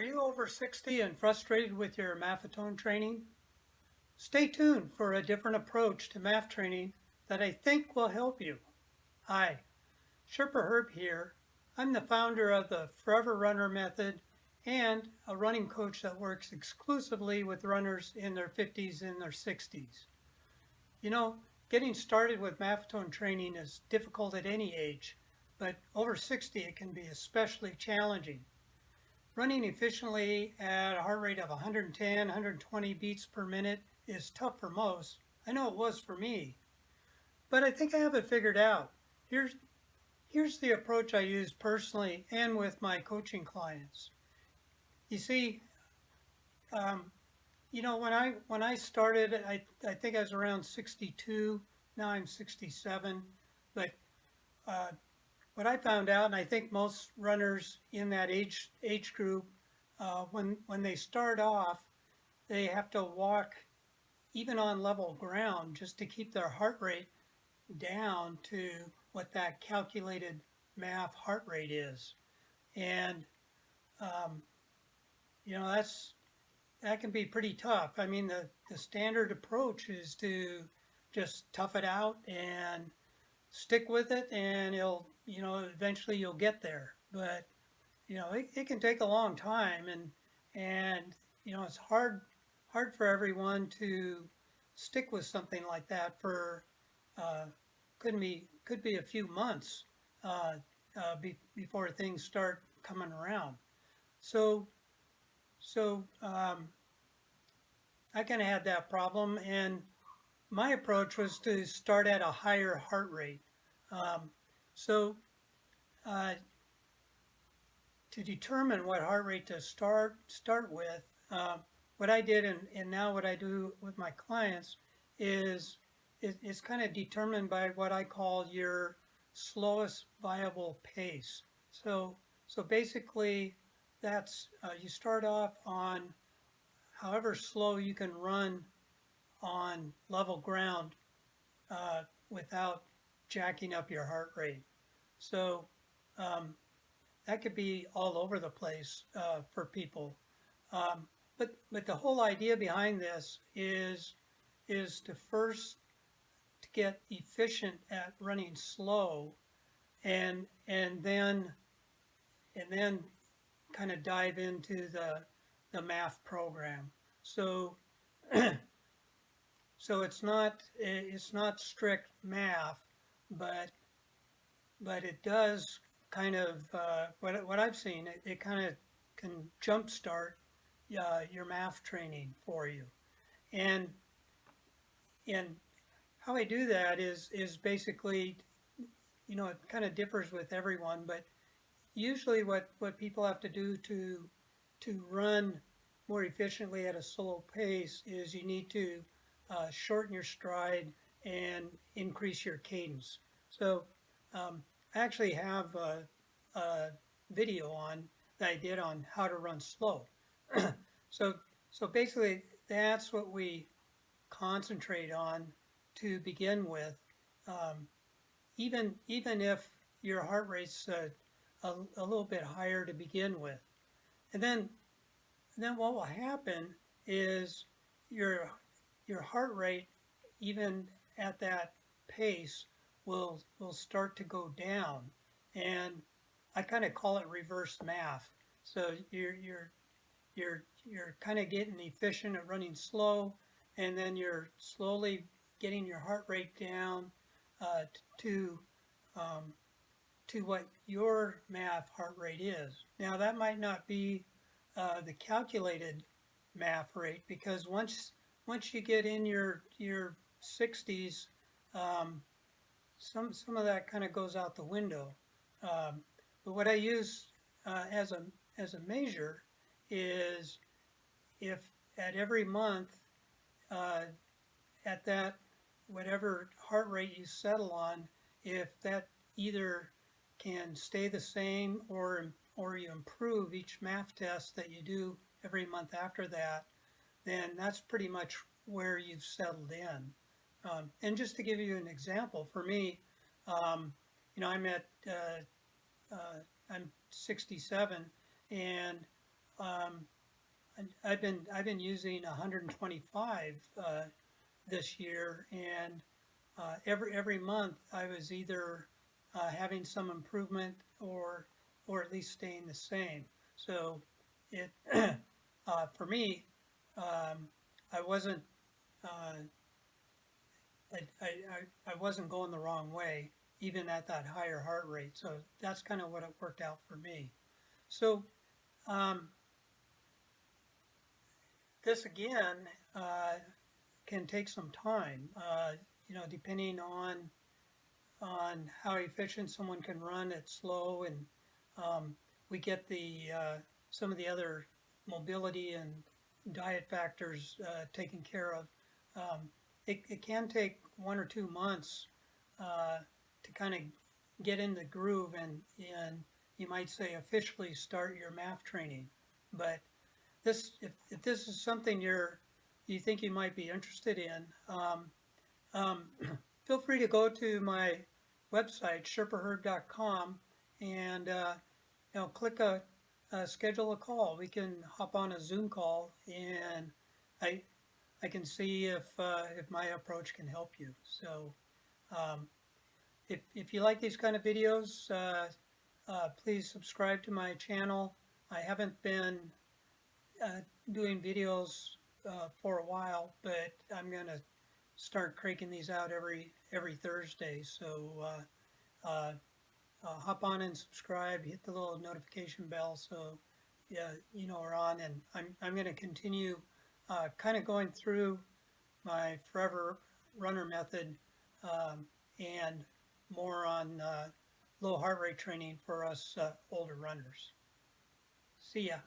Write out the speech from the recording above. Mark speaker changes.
Speaker 1: Are you over 60 and frustrated with your Maffetone training? Stay tuned for a different approach to math training that I think will help you. Hi, Sherpaherb here. I'm the founder of the Forever Runner Method and a running coach that works exclusively with runners in their 50s and their 60s. You know, getting started with Maffetone training is difficult at any age, but over 60 it can be especially challenging. Running efficiently at a heart rate of 110, 120 beats per minute is tough for most. I know it was for me, but I think I have it figured out. Here's the approach I use personally and with my coaching clients. You see, um, when I started, I think I was around 62. Now I'm 67, but uh, what I found out, and I think most runners in that age group, when they start off, they have to walk even on level ground just to keep their heart rate down to what that calculated MAF heart rate is. And um, that can be pretty tough. I mean, the standard approach is to just tough it out and stick with it, and eventually you'll get there. But it can take a long time, and it's hard for everyone to stick with something like that for uh, could be a few months before things start coming around. So so I kind of had that problem, and my approach was to start at a higher heart rate. Um, so uh, to determine what heart rate to start with, what I did and now what I do with my clients is is kind of determined by what I call your slowest viable pace. So basically, that's you start off on however slow you can run on level ground without jacking up your heart rate. So um, that could be all over the place for people. Um, but the whole idea behind this is to first to get efficient at running slow, and then kind of dive into the math program. So so it's not strict math, but it does kind of what I've seen. It kind of can jumpstart your math training for you, and and how I do that is basically, it kind of differs with everyone, but usually what people have to do to run more efficiently at a slow pace is you need to shorten your stride and increase your cadence. So I actually have a video on that I did on how to run slow. so so basically that's what we concentrate on to begin with. Um, even if your heart rate's a little bit higher to begin with, and then what will happen is your your heart rate, even at that pace, will start to go down, and I kind of call it reverse math. So you're kind of getting efficient at running slow, and then you're slowly getting your heart rate down uh, to um, to what your math heart rate is. Now that might not be the calculated math rate, because once you get in your 60s, um, some of that kind of goes out the window. Um, but what I use as a measure is if at every month, uh, at that whatever heart rate you settle on, if that either can stay the same or you improve each math test that you do every month after that, then that's pretty much where you've settled in. And just to give you an example, for me, um, I'm at uh, I'm 67, and I've been using 125 this year, and every month I was either having some improvement or at least staying the same. So it for me, I wasn't uh, I wasn't going the wrong way even at that higher heart rate. So that's kind of what it worked out for me. So um, this again uh, can take some time. Depending on how efficient someone can run at slow, and we get the some of the other mobility and diet factors taken care of. It can take 1 or 2 months to kind of get in the groove, and you might say officially start your MAF training. But if this is something you think you might be interested in, um, feel free to go to my website, sherpaherb.com, and click schedule a call. We can hop on a Zoom call, and I I can see if my approach can help you. So um, if you like these kind of videos, please subscribe to my channel. I haven't been doing videos for a while, but I'm gonna start cranking these out every Thursday. So hop on and subscribe. Hit the little notification bell so yeah you know we're on. And I'm going to continue kind of going through my Forever Runner method and more on low heart rate training for us older runners. See ya.